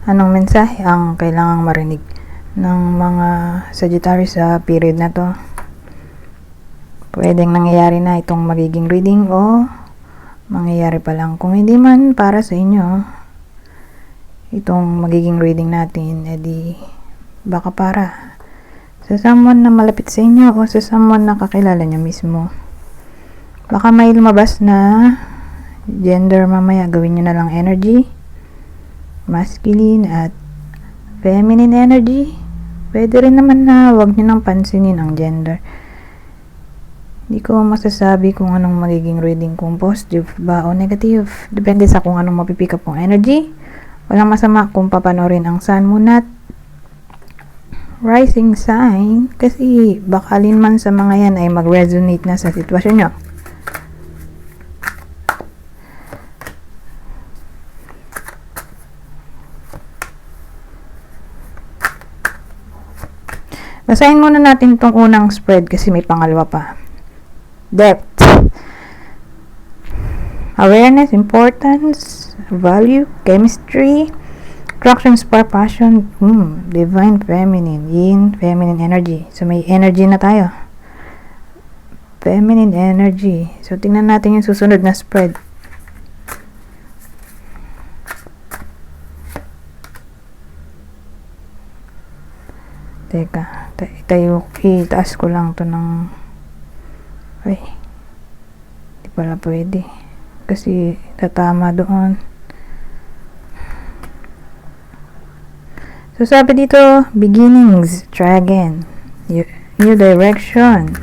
Anong mensahe ang kailangang marinig ng mga Sagittarius sa period na to? Pwedeng nangyayari na itong magiging reading o mangyayari pa lang. Kung hindi man para sa inyo itong magiging reading natin, edi baka para sa someone na malapit sa inyo o sa someone na kakilala nyo mismo. Baka may lumabas na gender mamaya, gawin nyo na lang energy, masculine at feminine energy. Pwede rin naman na wag nyo nang pansinin ang gender. Hindi ko masasabi kung anong magiging reading, kung positive ba o negative. Depende sa kung anong mapipick up kong energy. Walang masama kung papanorin ang sun, moon at rising sign, kasi baka alin man sa mga yan ay mag-resonate na sa sitwasyon nyo. Basahin muna natin itong unang spread kasi may pangalawa pa. Depth. Awareness, importance, value, chemistry, attraction, spark, passion, divine feminine, yin, feminine energy. So may energy na tayo. Feminine energy. So tingnan natin yung susunod na spread. Teka, itaas ko lang to ng di pala pwede kasi tatama doon. So sabi dito, beginnings, try again, new direction,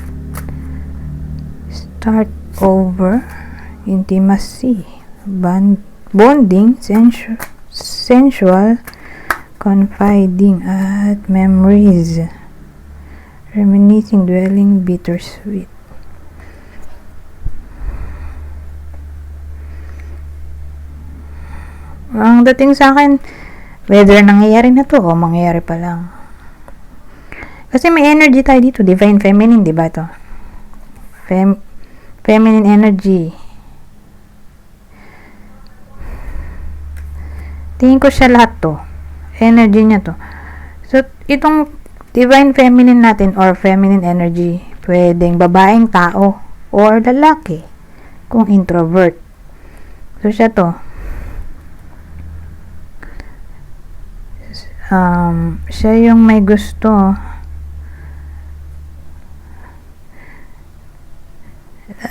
start over, intimacy, bonding, sensual, confiding at memories, reminiscing, dwelling, bittersweet. Ang dating sa akin, whether nangyayari na to o mangyayari pa lang. Kasi may energy tayo dito, divine feminine, di ba to? Feminine energy. Tingin ko siya lahat to. Energy niya to. So, itong divine feminine natin or feminine energy, pwedeng babaeng tao or lalaki kung introvert. So, siya to. Siya yung may gusto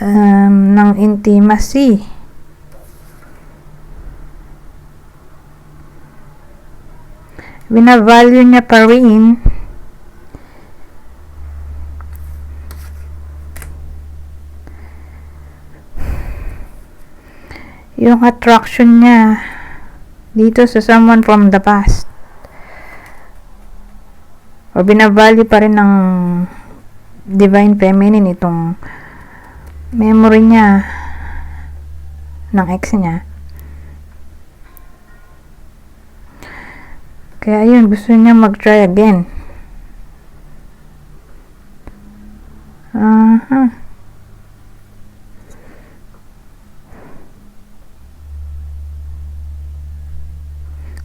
ng intimacy. Binavalue niya pa rin yung attraction niya dito sa someone from the past, o binavalue pa rin ng divine feminine itong memory niya ng ex niya. Kaya yun, gusto niya mag-try again.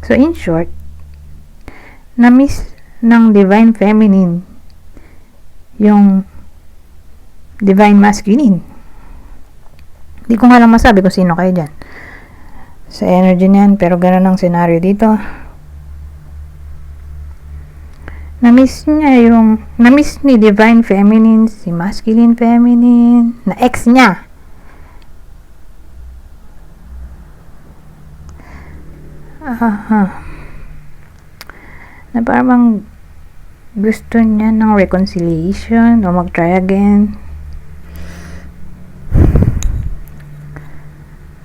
So in short, na-miss ng divine feminine yung divine masculine. Hindi ko nga lang masabi kung sino kayo dyan sa energy niyan, pero gano'n ang scenario dito. Na-miss ni divine feminine si masculine feminine na ex niya. Na parang gusto niya ng reconciliation o mag-try again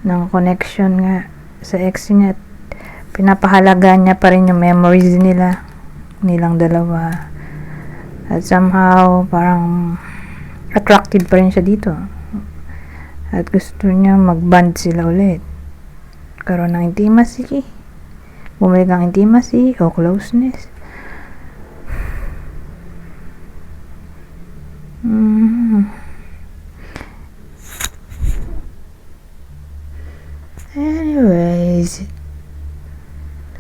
ng connection nga sa ex niya. Pinapahalagaan niya pa rin yung memories nilang dalawa, at somehow parang attracted pa rin siya dito at gusto niya mag-bond sila ulit, karoon ng intimacy, bumalik ang intimacy o closeness. Anyways,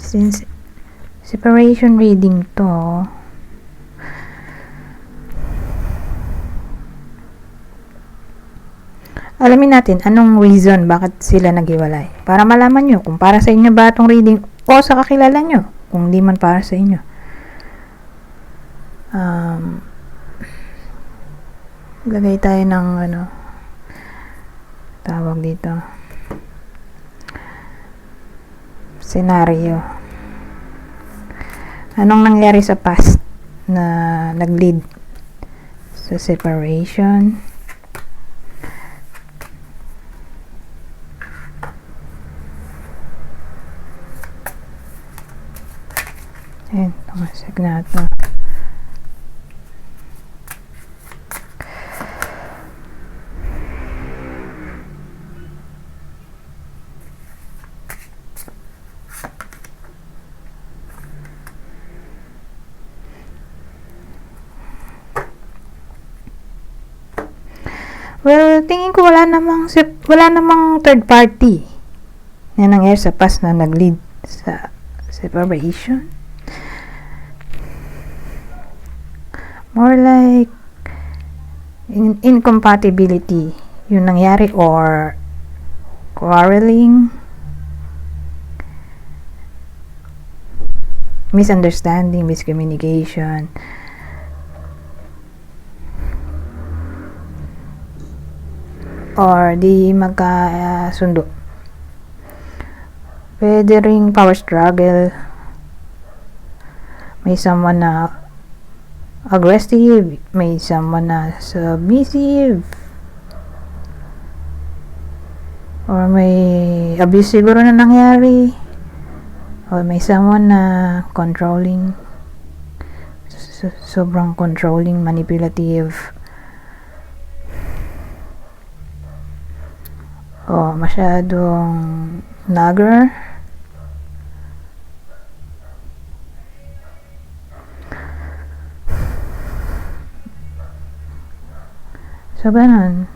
since Separation reading to. Alamin natin anong reason bakit sila naghiwalay. Para malaman nyo kung para sa inyo ba itong reading o sa kakilala nyo. Kung di man para sa inyo. Lagay tayo ng tawag dito. Senaryo. Anong nangyari sa past na nag-lead sa separation? Ayan, tumasag na ito. Well, tingin ko wala namang third party na nangyari sa past na nag-lead sa separation. More like incompatibility yung nangyari or quarreling, misunderstanding, miscommunication. Or di magkasundo. Pwede ring power struggle. May someone na aggressive, may someone na submissive, or may abuse siguro na nangyari, or may someone na controlling, sobrang controlling, manipulative, o masyadong nagger. So, ganun.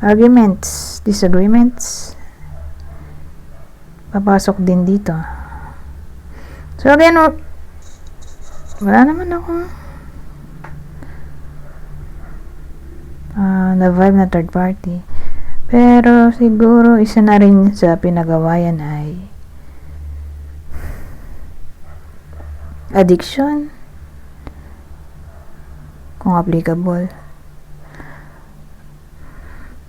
Arguments, disagreements, papasok din dito. So, again, wala naman akong na vibe na third party. Pero, siguro, isa na rin sa pinagawayan ay addiction, kung applicable.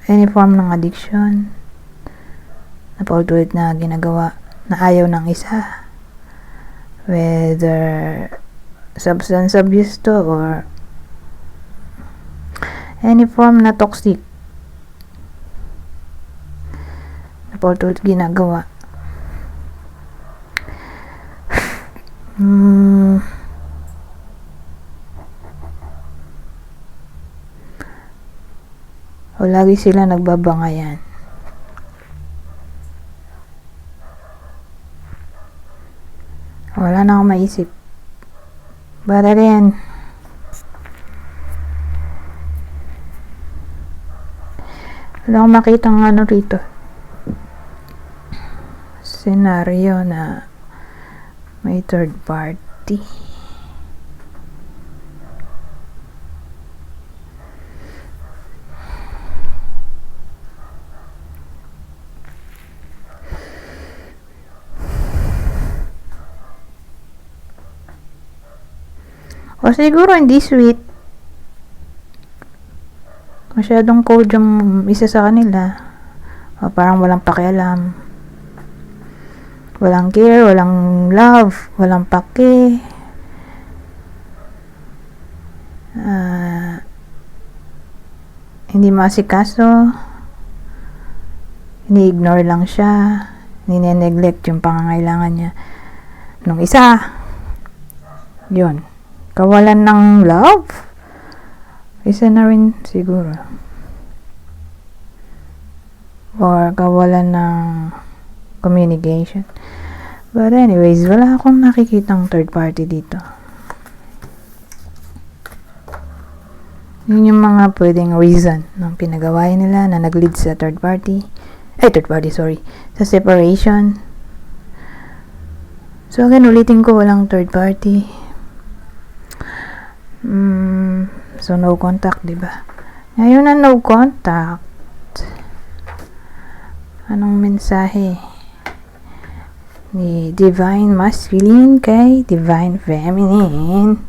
Any form ng addiction na paulit-ulit na ginagawa na ayaw ng isa, whether substance abuse to or any form na toxic na paulit-ulit ginagawa. O lagi sila nagbabangayan. Wala na akong maisip. But again, wala akong makitang rito. Senaryo na may third party. O siguro hindi sweet. Masyadong cold yung isa sa kanila. O parang walang pakialam. Walang care, walang love, walang pake. Hindi maasikaso. Ini-ignore lang siya. Nine-neglect yung pangangailangan niya. Nung isa, yun. Kawalan ng love? Isa na rin siguro. Or kawalan ng communication. But anyways, wala akong nakikitang third party dito. Yun yung mga pwedeng reason ng pinagawain nila na nag-lead sa third party. Sa separation. So again, ulitin ko, walang third party. So no contact, diba? Ngayon na no contact, anong mensahe ni Divine Masculine kay Divine Feminine?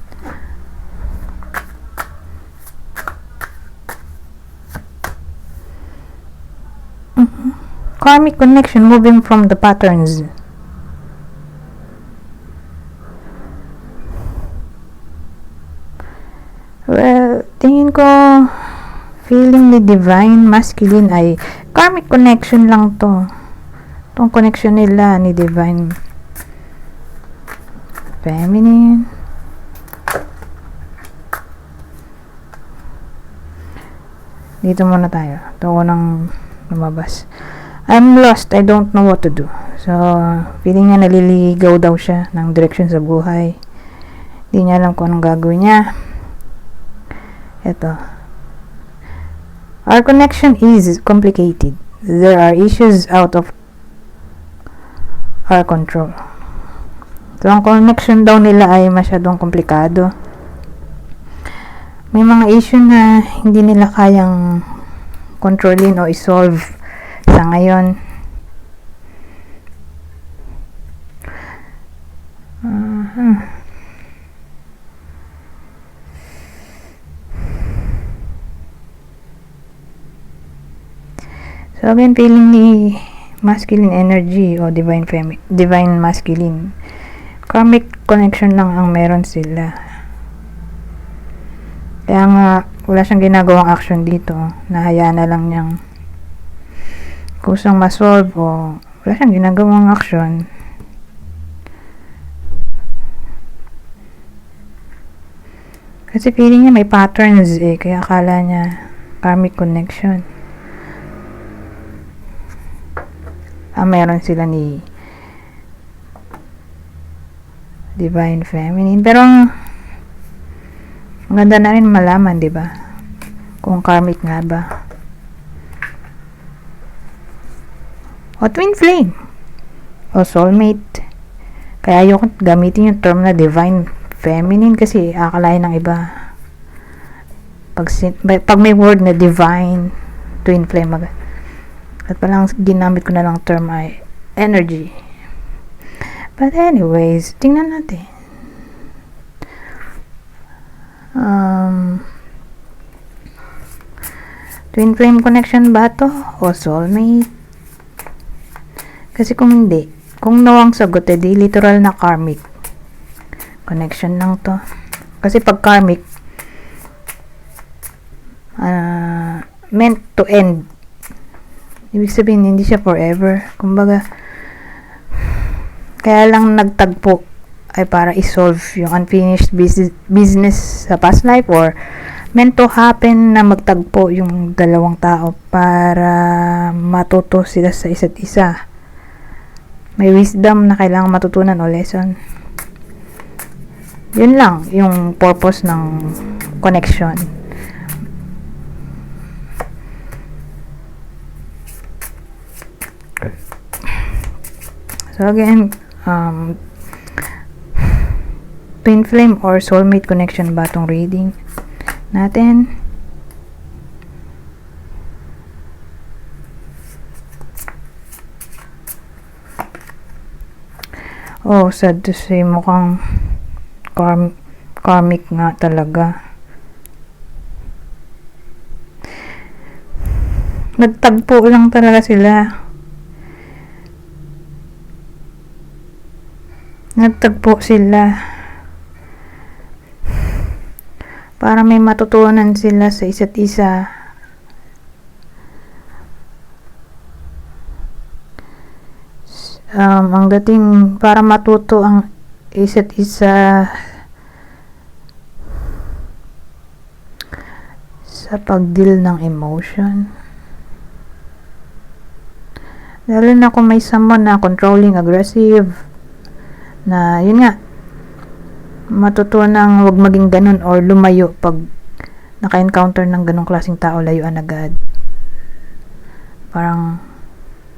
Karmic connection, moving from the patterns. Well, tingin ko, feeling ni Divine Masculine ay karmic connection lang to. Itong connection nila ni Divine Feminine. Dito muna tayo. Ito ko nang lumabas. I'm lost. I don't know what to do. So, feeling niya naliligaw daw siya ng direction sa buhay. Hindi niya alam kung anong gagawin niya. Ito. Our connection is complicated. There are issues out of our control. So, ang connection daw nila ay masyadong komplikado. May mga issue na hindi nila kayang kontrolin o isolve sa ngayon. So again, feeling ni masculine energy o divine masculine, karmic connection lang ang meron sila. Kaya nga wala siyang ginagawang action dito, nahayaan na lang niyang kusang masolve o wala siyang ginagawang action. Kasi feeling niya may patterns kaya akala niya karmic connection. Meron sila ni Divine Feminine. Pero ang ganda na rin malaman, di ba? Kung karmic nga ba. O twin flame. O soulmate. Kaya ayoko gamitin yung term na Divine Feminine kasi akalain ng iba. Pag may word na divine, twin flame at palang ginamit ko na lang term ay energy. But anyways, tingnan natin. Twin flame connection ba to? O soulmate? Kasi kung hindi, kung no ang sagot, di literal na karmic connection lang to. Kasi pag karmic, meant to end. Ibig sabihin, hindi siya forever. Kumbaga, kaya lang nagtagpo ay para isolve yung unfinished business sa past life or meant to happen na magtagpo yung dalawang tao para matuto sila sa isa't isa. May wisdom na kailangang matutunan o lesson. Yun lang yung purpose ng connection. So again, twin flame or soulmate connection ba itong reading natin? Oh, sad to say, mukhang karmic nga talaga. Nagtagpo lang talaga sila. Nagtagpo sila para may matutunan sila sa isa't isa. Ang dating para matuto ang isa't isa sa pag-deal ng emotion. Lalo na kung may someone na controlling, aggressive, na yun nga, matutunang wag maging ganun or lumayo pag naka-encounter ng ganung klaseng tao, layuan agad. Parang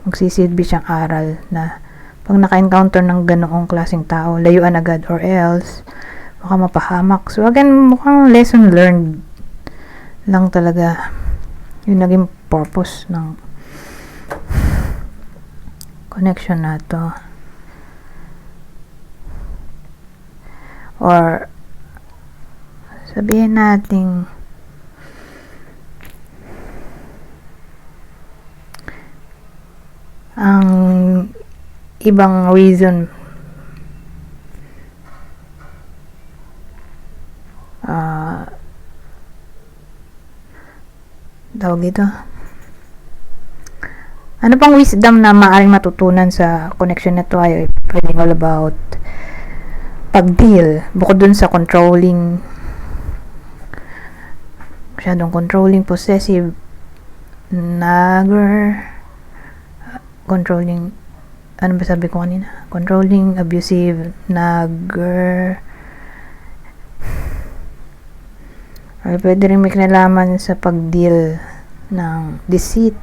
magsisilbi siyang aral na pag naka-encounter ng ganoong klaseng tao, layuan agad or else baka mapahamak. So again, mukhang lesson learned lang talaga yung naging purpose ng connection na to. Or sabihin natin ang ibang reason tawag dito, ano pang wisdom na maaaring matutunan sa connection na to ay pwedeng all about pag-deal, bukod dun sa masyadong controlling, possessive, controlling, ano ba sabi ko kanina? Controlling, abusive, or pwede rin may kinalaman sa pag-deal ng deceit.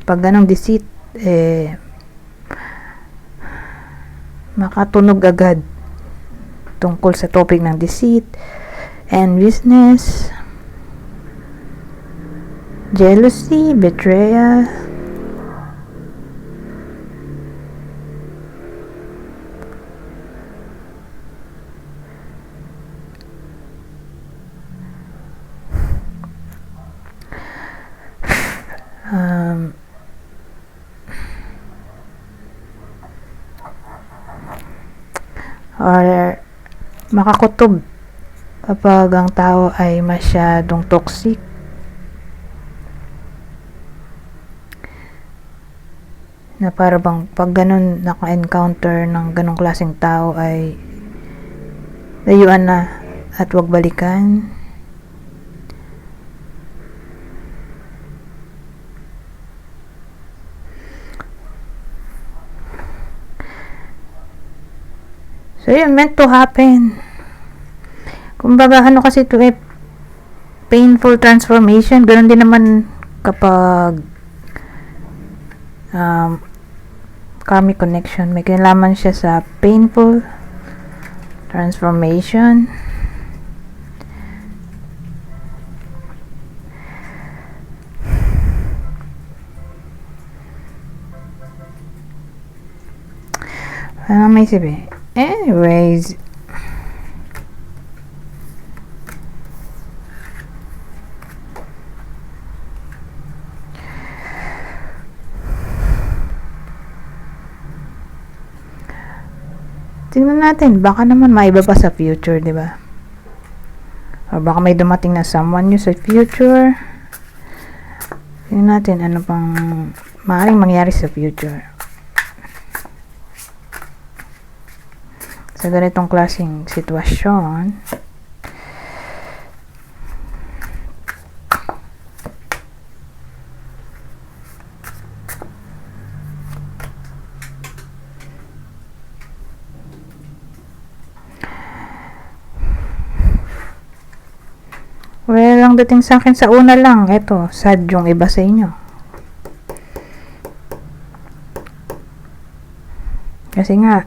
Pag ganong deceit, makatunog agad tungkol sa topic ng deceit, enviousness, jealousy, betrayal, or makakutob kapag ang tao ay masyadong toxic, na para bang pag ganun naka-encounter ng ganong klaseng tao ay layuan na at wag balikan. So yun, meant to happen. Kumbaga ano kasi ito painful transformation. Ganun din naman kapag karmic connection, may kinalaman siya sa painful transformation. Ano may sabi? Anyways, tingnan natin, baka naman maiba pa sa future, di ba? O baka may dumating na someone new sa future. Tingnan natin ano pang maaaring mangyari sa future sa ganitong klaseng sitwasyon. Well, ang dating sa akin sa una lang, eto, sad yung iba sa inyo. Kasi nga,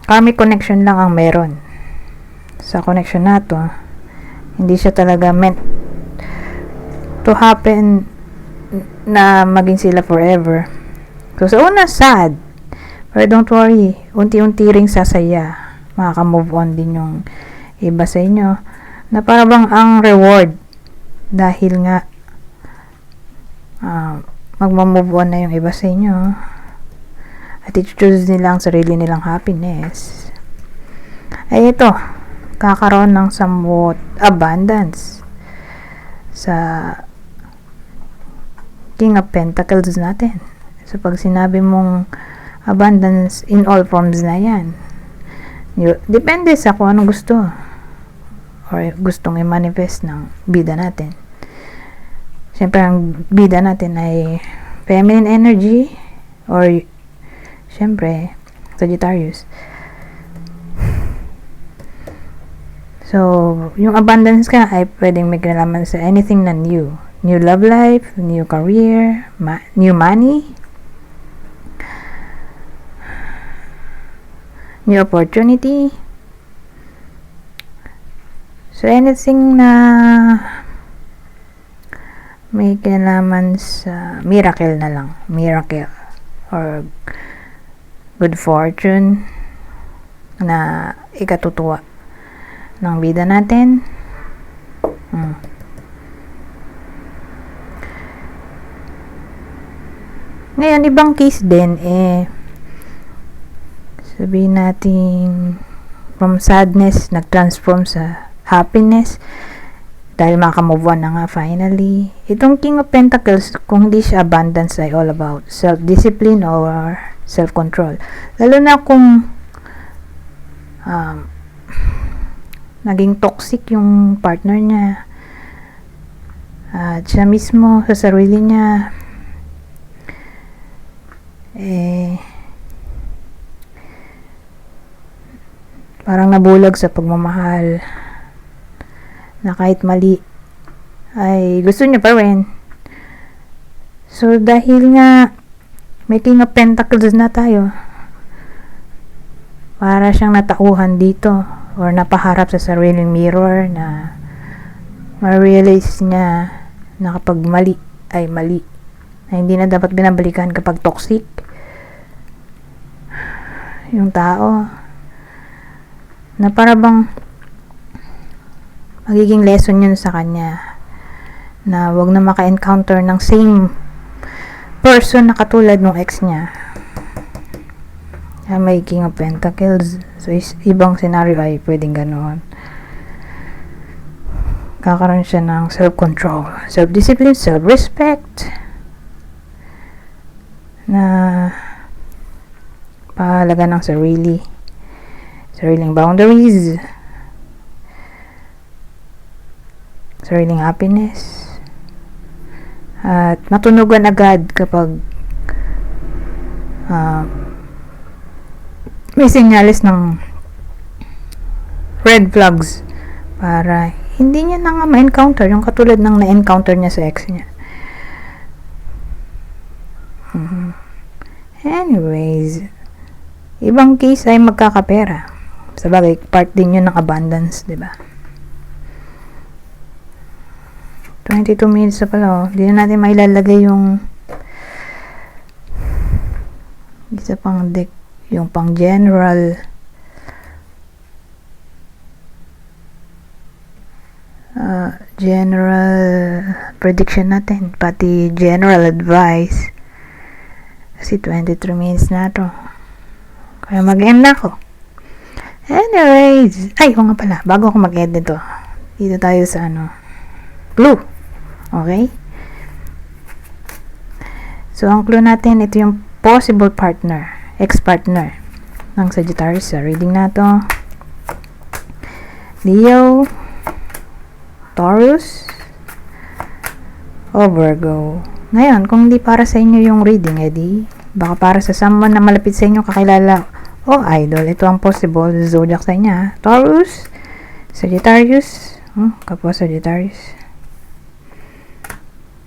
karmic connection lang ang meron sa connection na to. Hindi siya talaga meant to happen na maging sila forever. So, sa una, sad. Pero don't worry, unti-unti ring sasaya. Makaka-move on din yung iba sa inyo. Na para bang ang reward dahil nga magma-move on na yung iba sa inyo. At i-choose nila ang sarili nilang happiness. Ay ito, kakaroon ng somewhat abundance sa King of Pentacles natin. So pag sinabi mong abundance in all forms na yan, depende sa kung anong gusto or gustong i-manifest ng bida natin. Siyempre ang bida natin ay feminine energy or siyempre Sagittarius. So yung abundance ka ay pwedeng may kinalaman sa anything na new, new love life, new career, new money, new opportunity. So anything na may kinalaman sa miracle na lang, miracle or good fortune na ikatutuwa ng bida natin. Ngayon, ibang case din, sabihin natin from sadness nag-transform sa happiness dahil makamove on na nga finally. Itong King of Pentacles, kung hindi siya abundance, ay all about self-discipline or self-control. Lalo na kung naging toxic yung partner niya at siya mismo sa sarili niya parang nabulag sa pagmamahal na kahit mali ay gusto niya pa rin. So dahil nga may King of Pentacles na tayo, para siyang natauhan dito or napaharap sa sariling mirror na ma-realize niya na kapag mali ay mali, na hindi na dapat binabalikan kapag toxic yung tao, na para bang magiging lesson yun sa kanya na wag na maka-encounter ng same person na katulad ng ex niya. May King of Pentacles, so ibang scenario ay pwedeng ganoon. Kakaroon siya ng self-control, self-discipline, self-respect na pahalaga ng sariling boundaries, sariling happiness, at matunugan agad kapag may senyales ng red flags para hindi niya na nga ma-encounter yung katulad ng na-encounter niya sa ex niya. Anyways, ibang case ay magkakapera. Sabagay, part din yun ng abundance, diba? 22 minutes na pala, Hindi na natin mailalagay yung isa pang deck, yung pang general. General prediction natin, pati general advice. Kasi 23 minutes na to. Kaya mag-end na ako. Anyways, ay, nga pala, bago ako mag-end nito, dito tayo sa clue. Okay? So, ang clue natin, ito yung possible partner, ex-partner ng Sagittarius sa reading na to. Leo, Taurus, o Virgo. Ngayon, kung hindi para sa inyo yung reading, edi baka para sa someone na malapit sa inyo, kakilala o idol. Ito ang possible zodiac sa inyo. Taurus, Sagittarius, kapwa Sagittarius,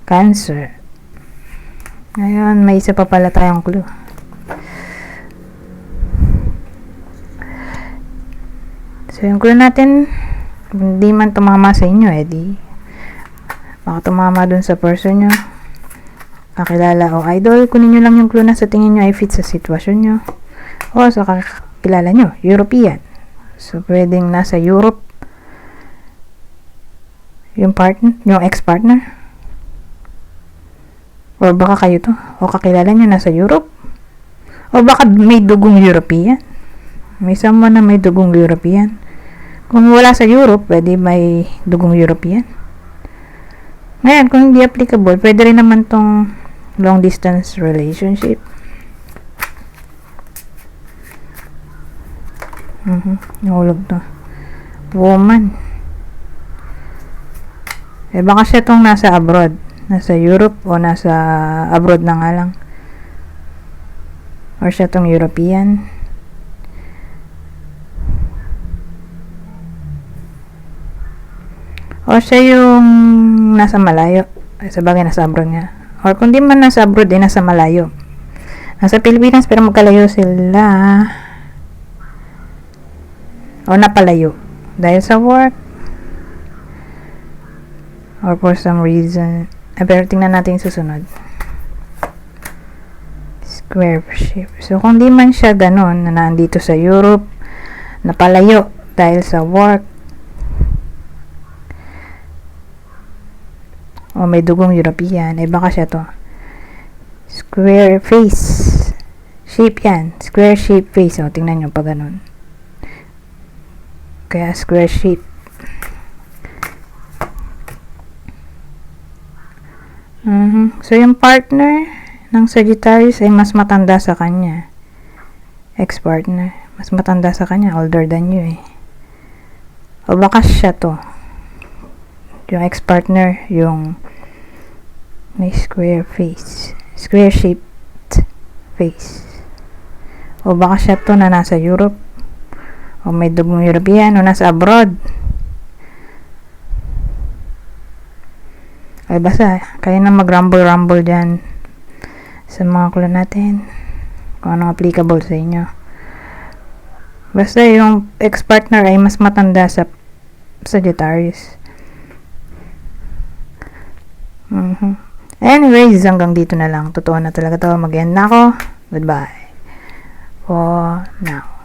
Cancer. Ngayon, may isa pa pala tayong clue. So, yung clue natin, kung hindi man tumama sa inyo, edi baka tumama dun sa person nyo, kakilala o idol. Kunin nyo lang yung clue na sa tingin nyo ay fit sa sitwasyon nyo o sa kakilala nyo, European. So, pwedeng nasa Europe yung partner, yung ex-partner, o baka kayo to, o kakilala nyo nasa Europe, o baka may dugong European, may someone na may dugong European. Kung wala sa Europe, pwede may dugong European. Ngayon, kung hindi applicable, pwede rin naman tong long distance relationship. Nahulog to. Woman. Baka siya tong nasa abroad. Nasa Europe o nasa abroad na nga lang. Or siya tong European. O siya yung nasa malayo. Ay, sa bagay, nasa abroad nga. Or kung di man nasa abroad, nasa malayo. Nasa Pilipinas, pero magkalayo sila. O napalayo. Dahil sa work. Or for some reason. Pero tingnan natin yung susunod. Square shape. So, kung di man siya ganun, na nandito sa Europe, napalayo dahil sa work, o may dugong European, eh baka siya to. Square face. Shape yan. Square shape face. O, tingnan nyo pa ganun. Kaya square shape. So, yung partner ng Sagittarius ay mas matanda sa kanya. Ex-partner. Mas matanda sa kanya. Older than you eh. O baka siya to. Yung ex-partner, yung may square face. Square shaped face. O baka siya to na nasa Europe. O may dugong European o nasa abroad. Ay basta, kayo na mag-rumble-rumble dyan sa mga clue natin. Kung anong applicable sa inyo. Basta yung ex-partner ay mas matanda sa Sagittarius. Anyways, hanggang dito na lang. Totoo na talaga to. Mag-end na ako. Goodbye. For now.